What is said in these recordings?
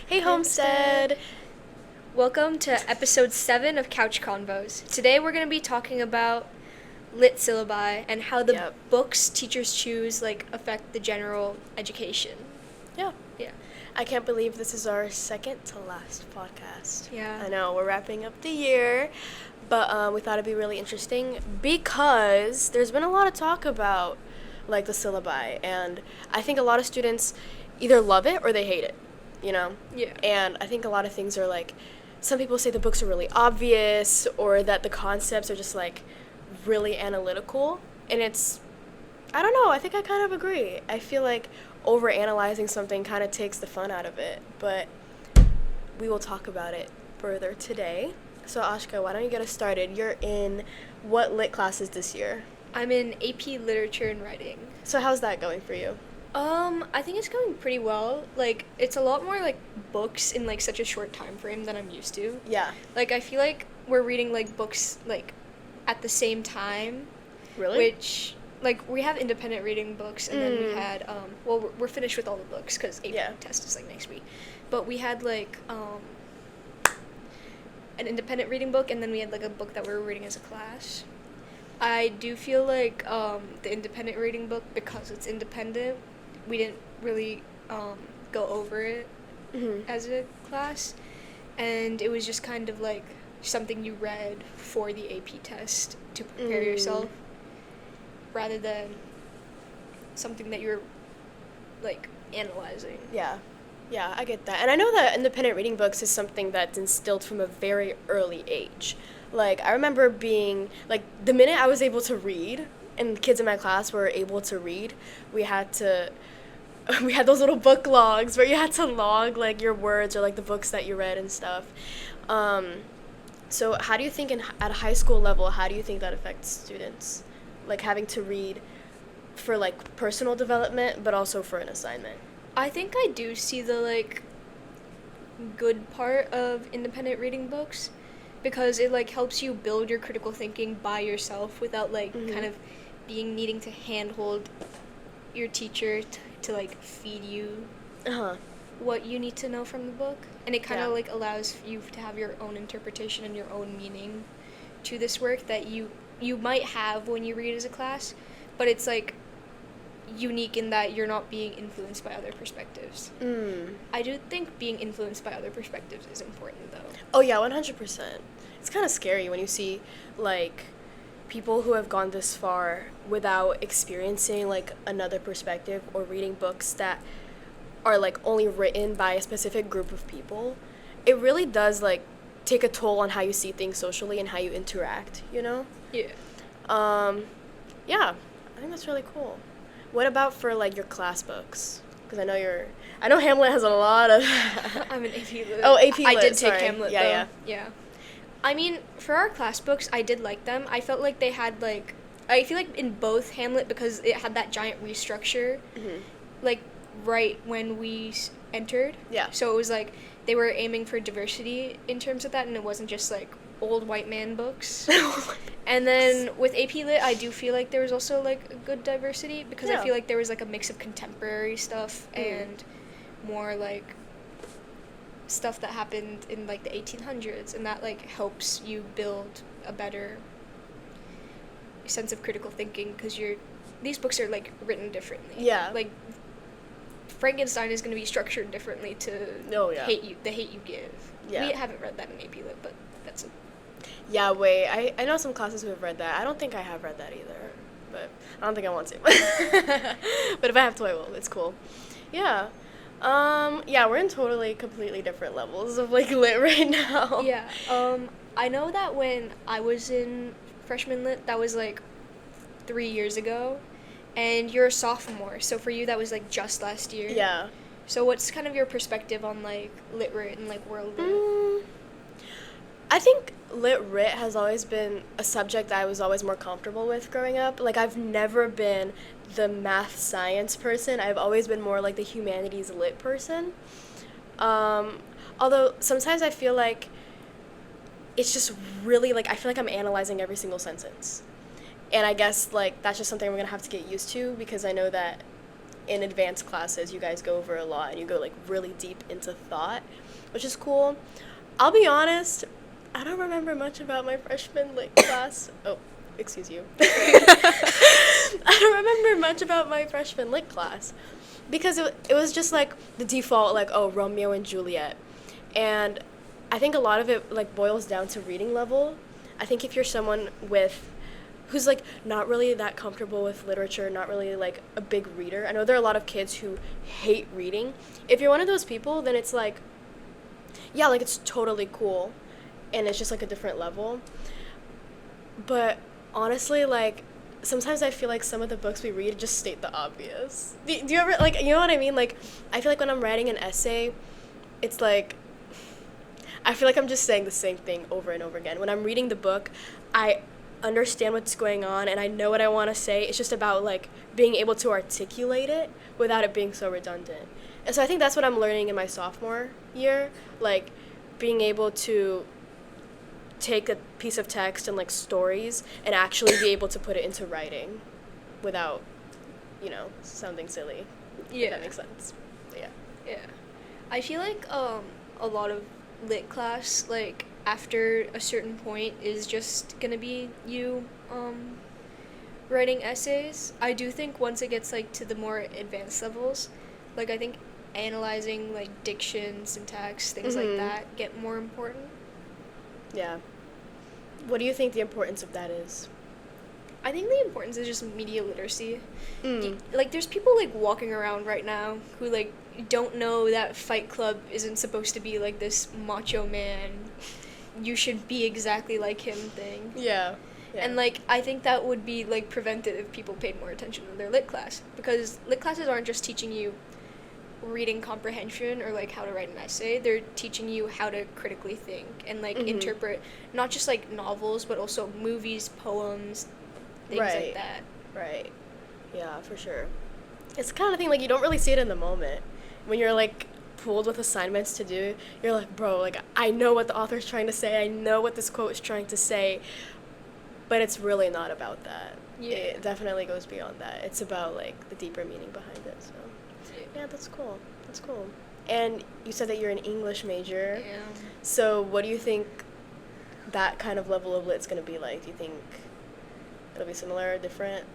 Hey, Homestead! Welcome to episode 7 of Couch Convos. Today we're going to be talking about lit syllabi and how the Yep. books teachers choose affect the general education. Yeah. Yeah. I can't believe this is our second to last podcast. Yeah. I know, we're wrapping up the year, but we thought it'd be really interesting because there's been a lot of talk about, the syllabi, and I think a lot of students either love it or they hate it, you know? Yeah. And I think a lot of things are, some people say the books are really obvious or that the concepts are just, really analytical, and I don't know, I think I kind of agree. I feel like overanalyzing something kind of takes the fun out of it, but we will talk about it further today. So Aashka, why don't you get us started? You're in what lit classes this year? I'm in AP Literature and Writing. So how's that going for you? I think it's going pretty well. It's a lot more books in such a short time frame than I'm used to. Yeah. I feel like we're reading books at the same time. Really? Which we have independent reading books, and then we had we're finished with all the books because AP test is next week, but we had an independent reading book, and then we had a book that we were reading as a class. I do feel the independent reading book, because it's independent, we didn't really go over it as a class, and it was just kind of something you read for the AP test to prepare yourself, rather than something that you're analyzing. Yeah, I get that. And I know that independent reading books is something that's instilled from a very early age. I remember being, the minute I was able to read, and kids in my class were able to read, we had those little book logs where you had to log, your words or, the books that you read and stuff. So how do you think at a high school level, how do you think that affects students? Having to read for, personal development, but also for an assignment. I think I do see the good part of independent reading books, because it helps you build your critical thinking by yourself without kind of needing to handhold your teacher to feed you what you need to know from the book, and it kind of allows you to have your own interpretation and your own meaning to this work that you might have when you read as a class, but it's unique in that you're not being influenced by other perspectives. I do think being influenced by other perspectives is important, though. Oh yeah, 100%. It's kind of scary when you see people who have gone this far without experiencing another perspective or reading books that are only written by a specific group of people. It really does take a toll on how you see things socially and how you interact, you know? Yeah. Yeah, I think that's really cool. What about for your class books? Because I know Hamlet has a lot of. I'm an AP Lit. Oh, AP Lit. I did sorry. take Hamlet, Yeah, though. Yeah. I mean, for our class books, I did like them. I felt they had I feel in both Hamlet, because it had that giant restructure, right when we entered. Yeah. So it was they were aiming for diversity in terms of that, and it wasn't just old white man books. And then with AP Lit, I do feel there was also a good diversity, because I feel there was a mix of contemporary stuff and more stuff that happened in the 1800s, and that helps you build a better sense of critical thinking, because these books are written differently. Yeah. Frankenstein is going to be structured differently to the hate you give. Yeah. We haven't read that in AP Lit, but that's a... Yeah, wait, I know some classes who have read that. I don't think I have read that either, but I don't think I want to. But if I have to, I will. It's cool. Yeah. Yeah, we're in totally, completely different levels of, lit right now. Yeah. I know that when I was in freshman lit, that was, 3 years ago, and you're a sophomore, so for you that was, just last year. Yeah. So what's kind of your perspective on, lit lit and, world lit? I think lit lit has always been a subject that I was always more comfortable with growing up. I've never been the math science person. I've always been more the humanities lit person. Although sometimes I feel it's just really I feel I'm analyzing every single sentence. And I guess that's just something we're going to have to get used to, because I know that in advanced classes, you guys go over a lot and you go like really deep into thought, which is cool. I'll be honest, I don't remember much about my freshman lit class. Oh, excuse you. I don't remember much about my freshman lit class because it was just like the default, like, oh, Romeo and Juliet. And I think a lot of it like boils down to reading level. I think if you're someone who's like not really that comfortable with literature, not really like a big reader. I know there are a lot of kids who hate reading. If you're one of those people, then it's like, yeah, like it's totally cool and it's just like a different level. But honestly, like sometimes I feel like some of the books we read just state the obvious. Do you ever, like, you know what I mean? Like, I feel like when I'm writing an essay, it's like, I feel like I'm just saying the same thing over and over again. When I'm reading the book, I understand what's going on and I know what I want to say. It's just about like being able to articulate it without it being so redundant. And so I think that's what I'm learning in my sophomore year, like being able to take a piece of text and like stories and actually be able to put it into writing without, sounding silly. Yeah. If that makes sense. But yeah. Yeah. I feel like a lot of lit class, like, after a certain point is just gonna be you writing essays. I do think once it gets like to the more advanced levels, like I think analyzing like diction, syntax, things like that get more important. Yeah. What do you think the importance of that is? I think the importance is just media literacy. Like there's people like walking around right now who like don't know that Fight Club isn't supposed to be like this macho man, you should be exactly like him thing. Yeah. And like I think that would be like prevented if people paid more attention to their lit class, because lit classes aren't just teaching you reading comprehension or like how to write an essay. They're teaching you how to critically think and like interpret not just like novels but also movies, poems, things like that. Right. Yeah, for sure. It's the kind of thing like you don't really see it in the moment. When you're like pulled with assignments to do, you're like, bro, like I know what the author's trying to say, I know what this quote is trying to say, but it's really not about that. Yeah. It definitely goes beyond that. It's about like the deeper meaning behind it. So yeah, that's cool. And you said that you're an English major. Yeah. So what do you think that kind of level of lit's gonna be like? Do you think it'll be similar or different?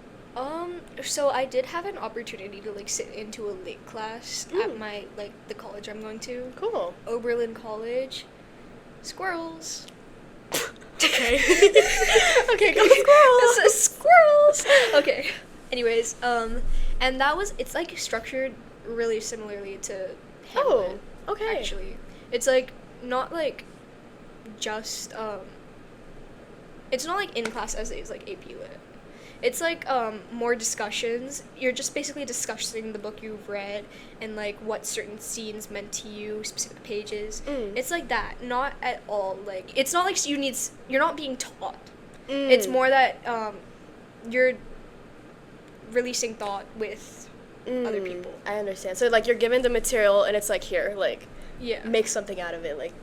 So I did have an opportunity to like sit into a lit class at my like the college I'm going to. Cool. Oberlin College. Squirrels. Okay. Okay, go squirrels. Squirrels. Okay. Anyways, and it's like structured really similarly to Hamlet. Oh, okay. Actually, it's like not like just it's not like in class essays like AP Lit. It's like more discussions. You're just basically discussing the book you've read and like what certain scenes meant to you, specific pages. It's like that. Not at all like it's not like you're not being taught. It's more that you're releasing thought with other people. I understand. So like you're given the material and it's like here, like make something out of it, like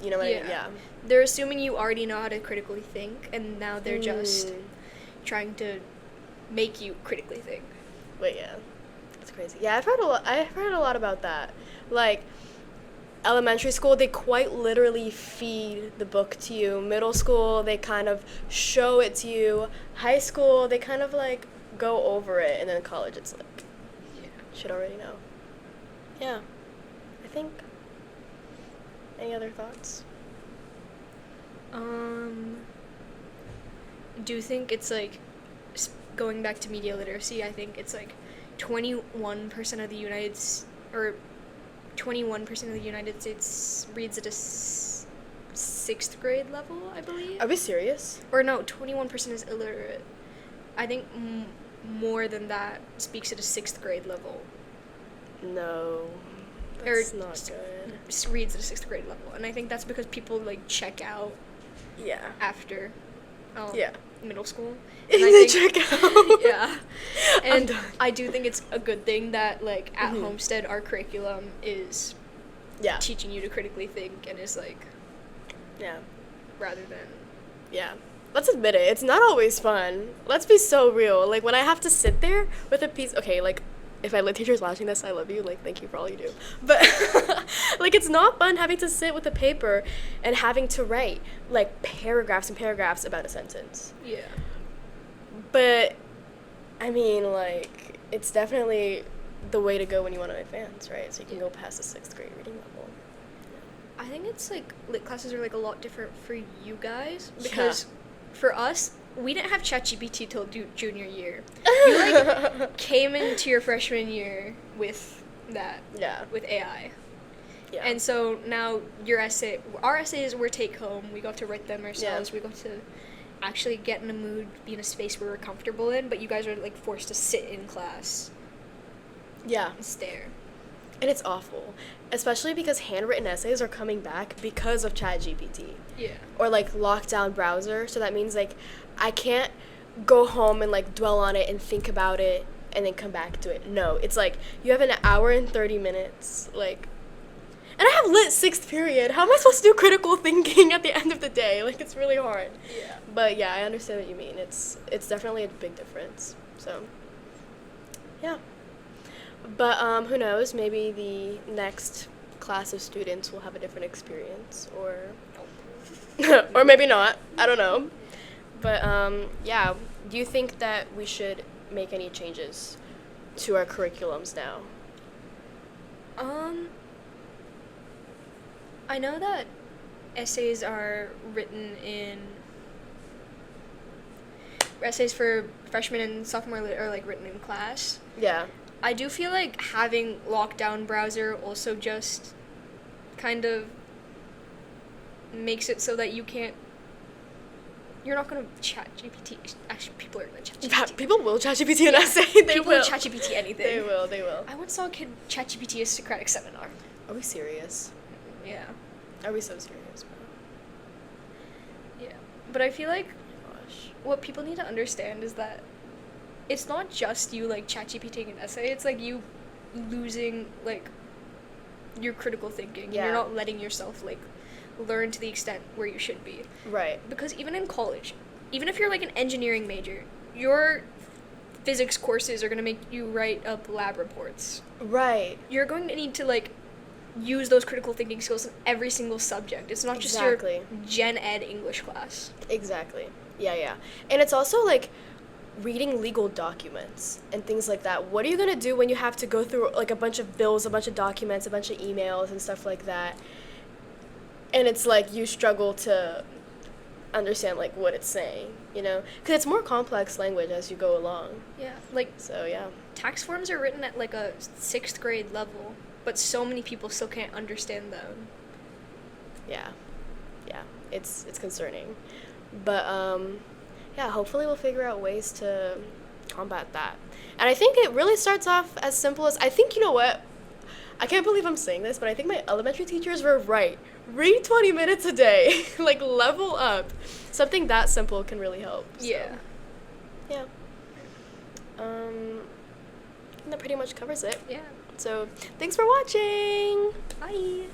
you know what I mean? Yeah. They're assuming you already know how to critically think and now they're just trying to make you critically think. Wait, yeah. That's crazy. Yeah, I've heard a lot about that. Like elementary school, they quite literally feed the book to you. Middle school, they kind of show it to you. High school, they kind of like go over it, and then college it's like you should already know. Yeah. I think any other thoughts? Do you think it's like going back to media literacy? I think it's like 21% of the United States reads at a sixth grade level, I believe. Are we serious? Or no, 21% is illiterate. I think more than that speaks at a sixth grade level. No, that's not good. Reads at a sixth grade level, and I think that's because people like check out. Yeah. After. Middle school. And they check out. Yeah. And I do think it's a good thing that, like, at Homestead, our curriculum is teaching you to critically think and is, like, rather than... Yeah. Let's admit it. It's not always fun. Let's be so real. Like, when I have to sit there with a piece... Okay, like, if my lit teacher's watching this, I love you. Like, thank you for all you do. But, like, it's not fun having to sit with a paper and having to write, like, paragraphs and paragraphs about a sentence. Yeah. But, I mean, like, it's definitely the way to go when you want to advance, right? So you can go past the 6th grade reading level. I think it's, like, lit classes are, like, a lot different for you guys. Because for us, we didn't have ChatGPT till junior year. You, like, came into your freshman year with that. Yeah. With AI. Yeah. And so now our essays were take home. We got to write them ourselves. Yeah. We got to actually get in a mood, be in a space we were comfortable in. But you guys are, like, forced to sit in class. Yeah. And stare. And it's awful, especially because handwritten essays are coming back because of ChatGPT. Yeah. Or, like, lockdown browser. So that means, like, I can't go home and, like, dwell on it and think about it and then come back to it. No, it's like you have an hour and 30 minutes, like, and I have lit 6th period. How am I supposed to do critical thinking at the end of the day? Like, it's really hard. Yeah. But yeah, I understand what you mean. It's definitely a big difference. So, yeah. But who knows? Maybe the next class of students will have a different experience, or or maybe not. I don't know. But yeah. Do you think that we should make any changes to our curriculums now? I know that essays are written in essays for freshman and sophomore lit are, like, written in class. Yeah. I do feel like having lockdown browser also just kind of makes it so that you're not going to chat GPT. Actually, people are going to chat GPT. Yeah, people will chat GPT an essay. They People will chat GPT anything. They will. I once saw a kid chat GPT a Socratic seminar. Are we serious? Yeah. Are we so serious, bro? Yeah. But I feel like Gosh. what people need to understand is that it's not just you, like, ChatGPTing an essay. It's, like, you losing, like, your critical thinking. Yeah. You're not letting yourself, like, learn to the extent where you should be. Right. Because even in college, even if you're, like, an engineering major, your physics courses are going to make you write up lab reports. Right. You're going to need to, like, use those critical thinking skills in every single subject. It's not just your gen ed English class. Exactly. Yeah. And it's also, like, reading legal documents and things like that. What are you going to do when you have to go through, like, a bunch of bills, a bunch of documents, a bunch of emails and stuff like that? And it's like you struggle to understand, like, what it's saying, you know? Because it's more complex language as you go along. Yeah. Like, So, yeah. tax forms are written at, like, a 6th grade level, but so many people still can't understand them. Yeah. It's concerning. But, yeah, hopefully we'll figure out ways to combat that. And I think it really starts off as simple as, I think, you know what? I can't believe I'm saying this, but I think my elementary teachers were right. Read 20 minutes a day. Like, level up. Something that simple can really help. So, Yeah. Yeah. That pretty much covers it. Yeah. So, thanks for watching. Bye.